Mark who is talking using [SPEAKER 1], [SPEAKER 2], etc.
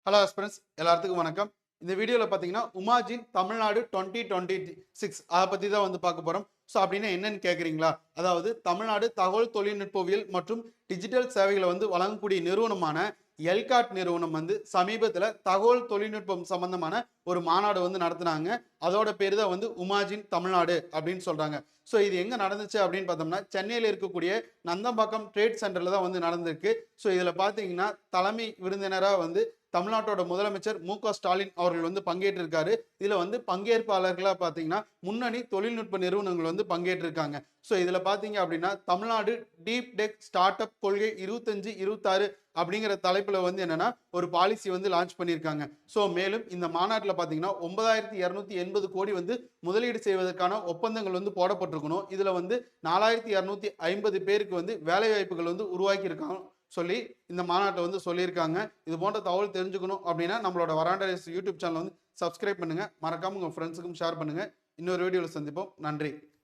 [SPEAKER 1] Hello friends, எல்லாத்துக்கும் வணக்கம். இந்த வீடியோவில் பார்த்தீங்கன்னா உமாஜின் தமிழ்நாடு 2026 அதை பற்றி தான் வந்து பார்க்க போகிறோம். ஸோ அப்படின்னா என்னன்னு கேட்குறீங்களா? அதாவது தமிழ்நாடு தகவல் தொழில்நுட்பவியல் மற்றும் டிஜிட்டல் சேவைகளை வந்து வழங்கக்கூடிய நிறுவனமான எல்காட் நிறுவனம் வந்து சமீபத்தில் தகவல் தொழில்நுட்பம் சம்பந்தமான ஒரு மாநாடு வந்து நடத்துனாங்க. அதோட பேர் தான் வந்து உமாஜின் தமிழ்நாடு அப்படின்னு சொல்றாங்க. ஸோ இது எங்க நடந்துச்சு அப்படின்னு பார்த்தோம்னா சென்னையில் இருக்கக்கூடிய நந்தம்பாக்கம் ட்ரேட் சென்டர்ல தான் வந்து நடந்திருக்கு. ஸோ இதில் பார்த்தீங்கன்னா தலைமை விருந்தினராக வந்து தமிழ்நாட்டோட முதலமைச்சர் மு.க.ஸ்டாலின் அவர்கள் வந்து பங்கேற்றிருக்காரு. இதுல வந்து பங்கேற்பாளர்களா பாத்தீங்கன்னா முன்னணி தொழில்நுட்ப நிறுவனங்கள் வந்து பங்கேற்றிருக்காங்க. ஸோ இதுல பாத்தீங்க அப்படின்னா Tamil Nadu deep tech start up கொள்கை 25-26 அப்படிங்கிற தலைப்புல வந்து என்னன்னா ஒரு பாலிசி வந்து லான்ச் பண்ணியிருக்காங்க. ஸோ மேலும் இந்த மாநாட்டில் பார்த்தீங்கன்னா 9280 கோடி வந்து முதலீடு செய்வதற்கான ஒப்பந்தங்கள் வந்து போடப்பட்டிருக்கணும். இதுல வந்து 4250 பேருக்கு வந்து வேலை வாய்ப்புகள் வந்து உருவாக்கி இருக்காங்க சொல்லி இந்த மாநாட்டில் வந்து சொல்லியிருக்காங்க. இது போன்ற தகவல் தெரிஞ்சுக்கணும் அப்படின்னா நம்மளோட வராண்டா யூடியூப் சேனல் வந்து சப்ஸ்கிரைப் பண்ணுங்க. மறக்காம உங்க ஃப்ரெண்ட்ஸுக்கும் ஷேர் பண்ணுங்க. இன்னொரு வீடியோவில் சந்திப்போம். நன்றி.